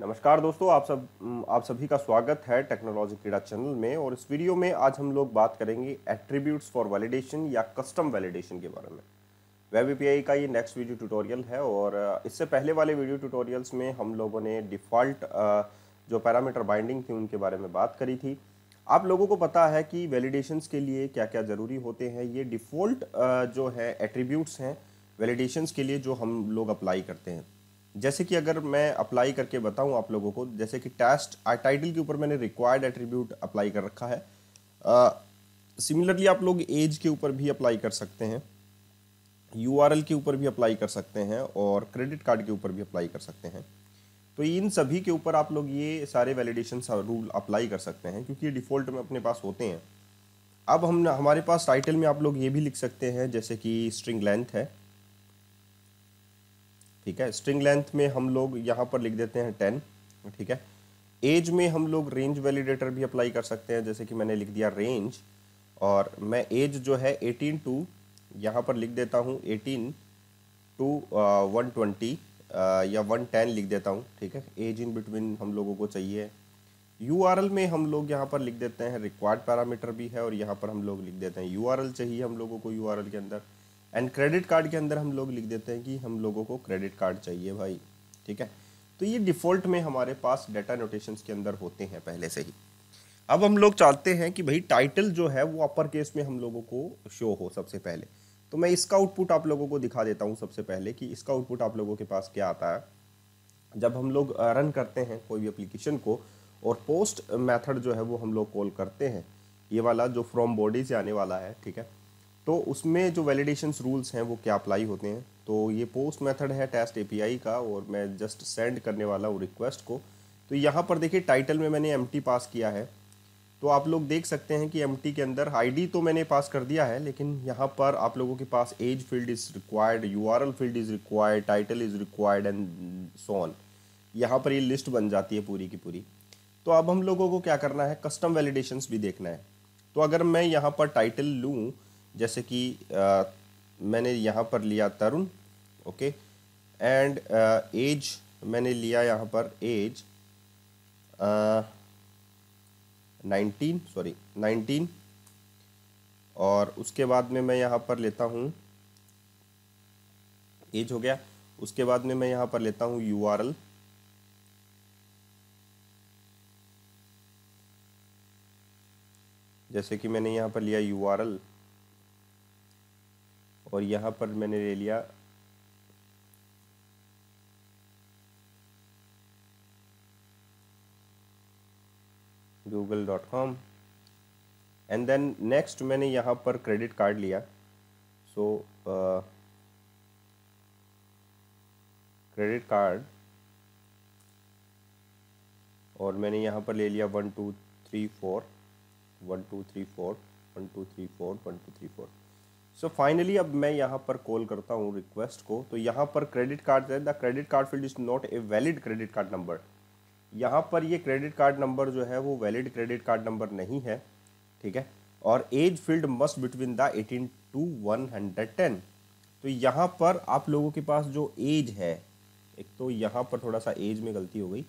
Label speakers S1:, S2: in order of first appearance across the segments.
S1: नमस्कार दोस्तों, आप सभी का स्वागत है टेक्नोलॉजी कीड़ा चैनल में। और इस वीडियो में आज हम लोग बात करेंगे एट्रीब्यूट्स फॉर वैलिडेशन या कस्टम वैलिडेशन के बारे में। वेब एपीआई का ये नेक्स्ट वीडियो ट्यूटोरियल है और इससे पहले वाले वीडियो ट्यूटोरियल्स में हम लोगों ने डिफ़ॉल्ट जो पैरामीटर बाइंडिंग थी उनके बारे में बात करी थी। आप लोगों को पता है कि वैलिडेशंस के लिए क्या क्या ज़रूरी होते हैं। ये डिफ़ॉल्ट जो है एट्रीब्यूट्स हैं वैलिडेशंस के लिए जो हम लोग अप्लाई करते हैं। जैसे कि अगर मैं अप्लाई करके बताऊं आप लोगों को, जैसे कि टेस्ट टाइटल के ऊपर मैंने रिक्वायर्ड एट्रीब्यूट अप्लाई कर रखा है। सिमिलरली आप लोग एज के ऊपर भी अप्लाई कर सकते हैं, यूआरएल के ऊपर भी अप्लाई कर सकते हैं और क्रेडिट कार्ड के ऊपर भी अप्लाई कर सकते हैं। तो इन सभी के ऊपर आप लोग ये सारे वैलिडेशन रूल अप्लाई कर सकते हैं क्योंकि ये डिफ़ॉल्ट में अपने पास होते हैं। अब हमारे पास टाइटल में आप लोग ये भी लिख सकते हैं, जैसे कि स्ट्रिंग लेंथ है, ठीक है। स्ट्रिंग लेंथ में हम लोग यहाँ पर लिख देते हैं 10, ठीक है। एज में हम लोग रेंज वैलिडेटर भी अप्लाई कर सकते हैं, जैसे कि मैंने लिख दिया रेंज, और मैं एज जो है 18 टू यहाँ पर लिख देता हूँ 18 टू 120 या 110 लिख देता हूँ, ठीक है। एज इन बिटवीन हम लोगों को चाहिए। यूआरएल में हम लोग यहाँ पर लिख देते हैं रिक्वायर्ड पैरामीटर भी है और यहाँ पर हम लोग लिख देते हैं यूआरएल चाहिए हम लोगों को यूआरएल के अंदर। एंड क्रेडिट कार्ड के अंदर हम लोग लिख देते हैं कि हम लोगों को क्रेडिट कार्ड चाहिए भाई, ठीक है। तो ये डिफ़ॉल्ट में हमारे पास डेटा नोटेशंस के अंदर होते हैं पहले से ही। अब हम लोग चाहते हैं कि भाई टाइटल जो है वो अपर केस में हम लोगों को शो हो सबसे पहले। तो मैं इसका आउटपुट आप लोगों को दिखा देता हूँ सबसे पहले कि इसका आउटपुट आप लोगों के पास क्या आता है। जब हम लोग रन करते हैं कोई भी एप्लीकेशन को और पोस्ट मेथड जो है वो हम लोग कॉल करते हैं, ये वाला जो फ्रॉम बॉडी से आने वाला है, ठीक है। तो उसमें जो वैलिडेशंस रूल्स हैं वो क्या अप्लाई होते हैं। तो ये पोस्ट मेथड है टेस्ट एपीआई का और मैं जस्ट सेंड करने वाला हूँ रिक्वेस्ट को। तो यहाँ पर देखिए टाइटल में मैंने एम्प्टी पास किया है। तो आप लोग देख सकते हैं कि एम्प्टी के अंदर आईडी तो मैंने पास कर दिया है, लेकिन यहाँ पर आप लोगों के पास age field is required, URL field is required, title is required and so on. यहाँ पर ये लिस्ट बन जाती है पूरी की पूरी। तो अब हम लोगों को क्या करना है, कस्टम वैलिडेशंस भी देखना है। तो अगर मैं यहाँ पर टाइटल लूँ, जैसे कि मैंने यहाँ पर लिया तरुण, ओके, एंड एज मैंने लिया यहाँ पर एज 19, और उसके बाद में मैं यहाँ पर लेता हूँ एज हो गया। उसके बाद में मैं यहाँ पर लेता हूँ यूआरएल, जैसे कि मैंने यहाँ पर लिया यूआरएल और यहाँ पर मैंने ले लिया google.com एंड देन नेक्स्ट मैंने यहाँ पर क्रेडिट कार्ड लिया। सो क्रेडिट कार्ड, और मैंने यहाँ पर ले लिया 1 2 3 4 1 2 3 4 1 2 3 4 1 2 3 4। सो फाइनली अब मैं यहाँ पर कॉल करता हूँ रिक्वेस्ट को। तो यहाँ पर क्रेडिट कार्ड है, the credit card field is not a valid credit card number. यहाँ पर ये क्रेडिट कार्ड नंबर जो है वो वैलिड क्रेडिट कार्ड नंबर नहीं है, ठीक है। और age field must between the 18 to 110। तो यहाँ पर आप लोगों के पास जो एज है, एक तो यहाँ पर थोड़ा सा एज में गलती हो गई,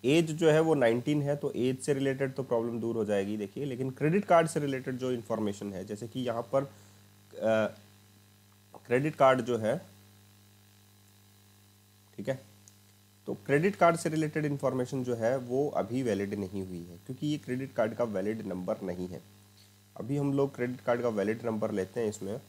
S1: एज जो है वो 19 है, तो एज से रिलेटेड तो प्रॉब्लम दूर हो जाएगी देखिए। लेकिन क्रेडिट कार्ड से रिलेटेड जो इन्फॉर्मेशन है, जैसे कि यहाँ पर क्रेडिट कार्ड जो है, ठीक है, तो क्रेडिट कार्ड से रिलेटेड इन्फॉर्मेशन जो है वो अभी वैलिड नहीं हुई है क्योंकि ये क्रेडिट कार्ड का वैलिड नंबर नहीं है। अभी हम लोग क्रेडिट कार्ड का वैलिड नंबर लेते हैं इसमें।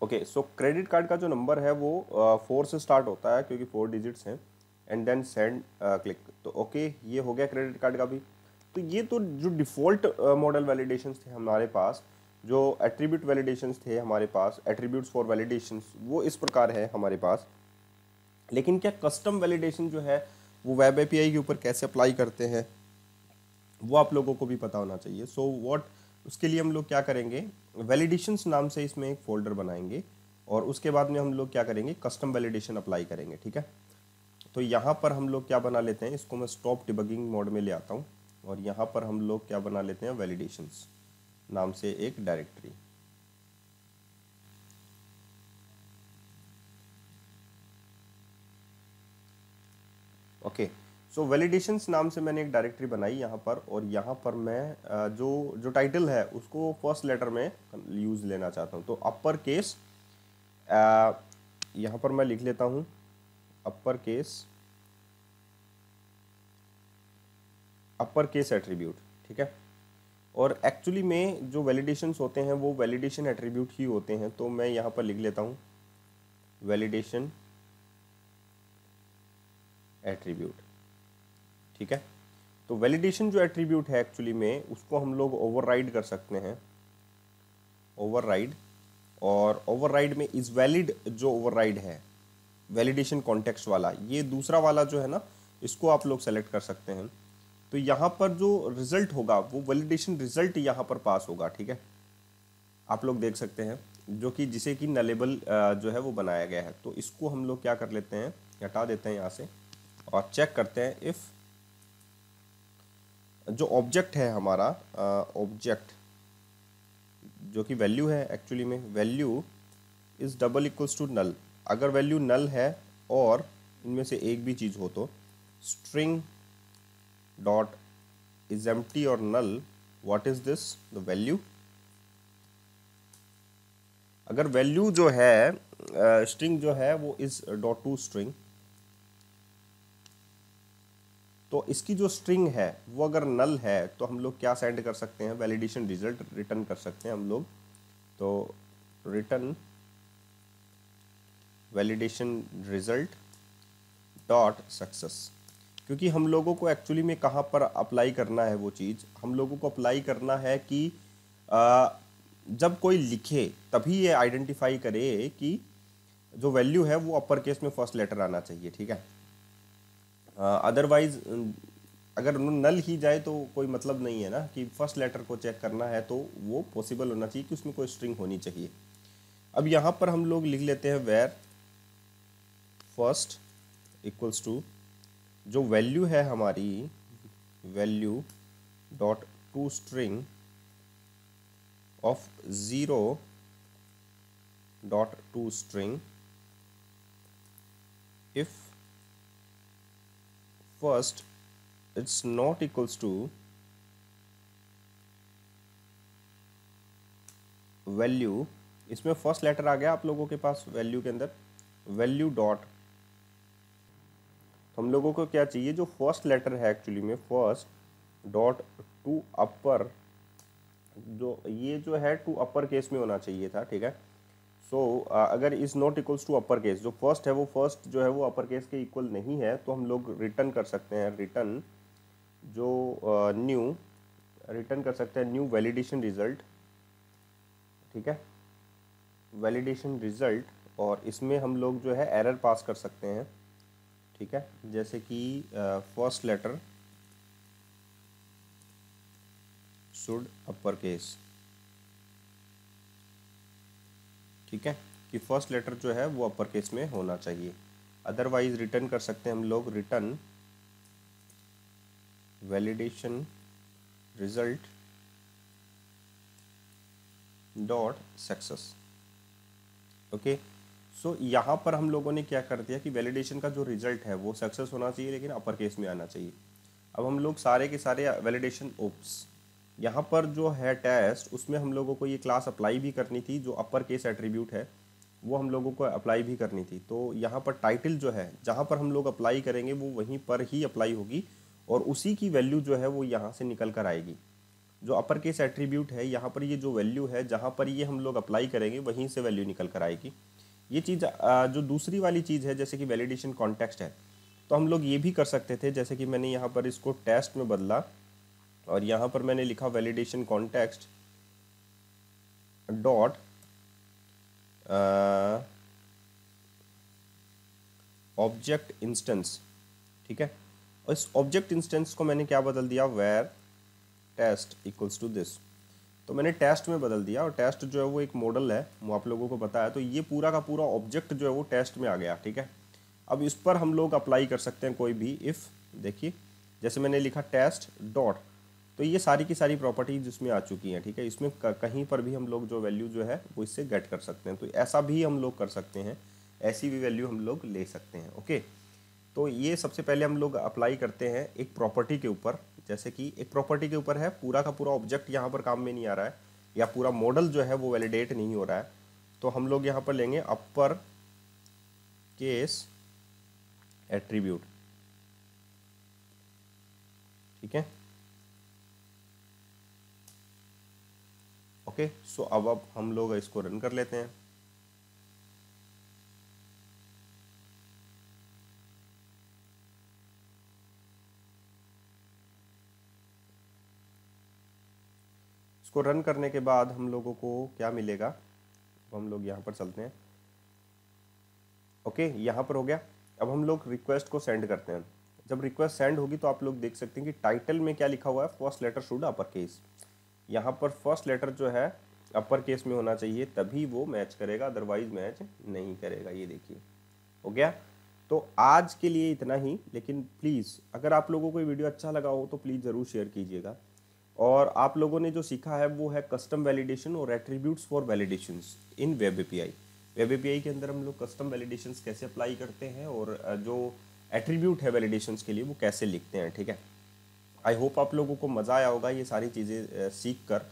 S1: ओके, सो क्रेडिट कार्ड का जो नंबर है वो 4 से स्टार्ट होता है क्योंकि 4 डिजिट्स हैं। And then send click. तो ओके, ये हो गया क्रेडिट कार्ड का भी। तो ये तो जो डिफ़ॉल्ट मॉडल वैलिडेशंस थे हमारे पास, जो एट्रीब्यूट वैलिडेशंस थे हमारे पास, एट्रीब्यूट्स फॉर वैलिडेशंस, वो इस प्रकार है हमारे पास। लेकिन क्या कस्टम वैलिडेशन जो है वो वेब एपीआई के ऊपर कैसे अप्लाई करते हैं वो आप लोगों को भी पता होना चाहिए। सो व्हाट, उसके लिए हम लोग क्या करेंगे, वैलिडेशंस नाम से इसमें एक फोल्डर बनाएंगे और उसके बाद में हम लोग क्या करेंगे, कस्टम वैलिडेशन अप्लाई करेंगे, ठीक है। तो यहाँ पर हम लोग क्या बना लेते हैं, इसको मैं स्टॉप डिबगिंग मोड में ले आता हूँ। और यहाँ पर हम लोग क्या बना लेते हैं, वैलिडेशंस नाम से एक डायरेक्टरी। ओके, सो वैलिडेशंस नाम से मैंने एक डायरेक्टरी बनाई यहाँ पर, और यहाँ पर मैं जो टाइटल है उसको फर्स्ट लेटर में यूज़ लेना चाहता हूँ। तो अपर केस यहाँ पर मैं लिख लेता हूँ अपर केस एट्रीब्यूट, ठीक है। और एक्चुअली में जो वैलिडेशंस होते हैं वो वैलिडेशन एट्रीब्यूट ही होते हैं, तो मैं यहाँ पर लिख लेता हूँ वैलिडेशन एट्रीब्यूट, ठीक है। तो वैलिडेशन जो एट्रीब्यूट है एक्चुअली में उसको हम लोग ओवरराइड कर सकते हैं, ओवरराइड। और ओवरराइड में इज वैलिड जो ओवरराइड है वैलिडेशन कॉन्टेक्स्ट वाला, ये दूसरा वाला जो है ना, इसको आप लोग सेलेक्ट कर सकते हैं। तो यहाँ पर जो रिजल्ट होगा वो वैलिडेशन रिजल्ट यहाँ पर पास होगा, ठीक है। आप लोग देख सकते हैं जो कि जिसे कि नलेबल जो है वो बनाया गया है। तो इसको हम लोग क्या कर लेते हैं, हटा देते हैं यहाँ से और चेक करते हैं इफ़ जो ऑब्जेक्ट है हमारा, ऑब्जेक्ट जो कि वैल्यू है एक्चुअली में, value is double equals to null. अगर वैल्यू नल है और इनमें से एक भी चीज़ हो तो स्ट्रिंग डॉट इज एम्प्टी और null, what is this, the value. अगर वैल्यू जो है स्ट्रिंग जो है वो इज डॉट टू स्ट्रिंग, तो इसकी जो स्ट्रिंग है वो अगर नल है तो हम लोग क्या सेंड कर सकते हैं, वैलिडेशन रिजल्ट रिटर्न कर सकते हैं हम लोग। तो return validation result dot success, क्योंकि हम लोगों को एक्चुअली में कहाँ पर अप्लाई करना है वो चीज़, हम लोगों को अप्लाई करना है कि जब कोई लिखे तभी ये आइडेंटिफाई करे कि जो वैल्यू है वो अपर केस में फर्स्ट लेटर आना चाहिए, ठीक है। अदरवाइज अगर नल ही जाए तो कोई मतलब नहीं है ना, कि फर्स्ट लेटर को चेक करना है तो वो पॉसिबल होना चाहिए कि उसमें कोई स्ट्रिंग होनी चाहिए। अब यहाँ पर हम लोग लिख लेते हैं वेयर फर्स्ट इक्वल्स टू जो वैल्यू है हमारी, value dot to string of 0 dot to string if first it's not equals to value. इसमें फर्स्ट लेटर आ गया आप लोगों के पास वैल्यू के अंदर, वैल्यू डॉट, तो हम लोगों को क्या चाहिए, जो फर्स्ट लेटर है एक्चुअली में फर्स्ट डॉट टू अपर, जो ये जो है टू अपर केस में होना चाहिए था, ठीक है। सो अगर is not equals to upper case, जो फर्स्ट है वो फर्स्ट जो है वो अपर केस के इक्वल नहीं है, तो हम लोग रिटर्न कर सकते हैं, रिटर्न जो न्यू रिटर्न कर सकते हैं न्यू वैलिडेशन रिजल्ट, ठीक है, वैलिडेशन रिजल्ट। और इसमें हम लोग जो है एरर पास कर सकते हैं, ठीक है, जैसे कि first letter should upper case, ठीक है, कि फर्स्ट लेटर जो है वो अपर केस में होना चाहिए। अदरवाइज रिटर्न कर सकते हैं हम लोग return validation result dot success. Okay, so यहाँ पर हम लोगों ने क्या कर दिया कि वैलिडेशन का जो रिजल्ट है वो सक्सेस होना चाहिए लेकिन अपर केस में आना चाहिए। अब हम लोग सारे के सारे वैलिडेशन ओप्स यहाँ पर जो है टेस्ट, उसमें हम लोगों को ये क्लास अप्लाई भी करनी थी, जो अपर केस एट्रीब्यूट है वो हम लोगों को अप्लाई भी करनी थी। तो यहाँ पर टाइटल जो है जहाँ पर हम लोग अप्लाई करेंगे वो वहीं पर ही अप्लाई होगी और उसी की वैल्यू जो है वो यहाँ से निकल कर आएगी। जो अपर केस एट्रीब्यूट है यहाँ पर ये जो वैल्यू है जहाँ पर ये हम लोग अप्लाई करेंगे वहीं से वैल्यू निकल कर आएगी। ये चीज़ जो दूसरी वाली चीज़ है जैसे कि वैलिडेशन कॉन्टेक्स्ट है, तो हम लोग ये भी कर सकते थे, जैसे कि मैंने यहाँ पर इसको टेस्ट में बदला और यहाँ पर मैंने लिखा validation context dot object instance, ठीक है। और इस ऑब्जेक्ट इंस्टेंस को मैंने क्या बदल दिया, where test equals to this, तो मैंने टेस्ट में बदल दिया। और टेस्ट जो है वो एक मॉडल है, वो आप लोगों को बताया, तो ये पूरा का पूरा ऑब्जेक्ट जो है वो टेस्ट में आ गया, ठीक है। अब इस पर हम लोग अप्लाई कर सकते हैं कोई भी इफ़, देखिए जैसे मैंने लिखा टेस्ट डॉट, तो ये सारी की सारी प्रॉपर्टीज इसमें आ चुकी हैं, ठीक है। इसमें कहीं पर भी हम लोग जो वैल्यू जो है वो इससे गेट कर सकते हैं। तो ऐसा भी हम लोग कर सकते हैं, ऐसी भी वैल्यू हम लोग ले सकते हैं। ओके, तो ये सबसे पहले हम लोग अप्लाई करते हैं एक प्रॉपर्टी के ऊपर। जैसे कि एक प्रॉपर्टी के ऊपर है, पूरा का पूरा ऑब्जेक्ट यहाँ पर काम में नहीं आ रहा है, या पूरा मॉडल जो है वो वैलिडेट नहीं हो रहा है। तो हम लोग यहाँ पर लेंगे अपर केस एट्रीब्यूट, ठीक है। ओके, सो अब हम लोग इसको रन कर लेते हैं। इसको रन करने के बाद हम लोगों को क्या मिलेगा, अब हम लोग यहाँ पर चलते हैं। ओके, यहाँ पर हो गया। अब हम लोग रिक्वेस्ट को सेंड करते हैं। जब रिक्वेस्ट सेंड होगी तो आप लोग देख सकते हैं कि टाइटल में क्या लिखा हुआ है, first letter should upper case. यहाँ पर फर्स्ट लेटर जो है अपर केस में होना चाहिए, तभी वो मैच करेगा, अदरवाइज मैच नहीं करेगा। ये देखिए हो गया। तो आज के लिए इतना ही, लेकिन प्लीज़ अगर आप लोगों को ये वीडियो अच्छा लगा हो तो प्लीज़ ज़रूर शेयर कीजिएगा। और आप लोगों ने जो सीखा है वो है कस्टम वैलिडेशन और attributes for validations in web API. Web API के अंदर हम लोग कस्टम वैलिडेशंस कैसे अप्लाई करते हैं और जो एट्रीब्यूट है वैलिडेशंस के लिए वो कैसे लिखते हैं, ठीक है। आई होप आप लोगों को मज़ा आया होगा ये सारी चीज़ें सीख कर।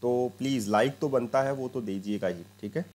S1: तो प्लीज़ लाइक तो बनता है, वो तो दीजिएगा ही, ठीक है।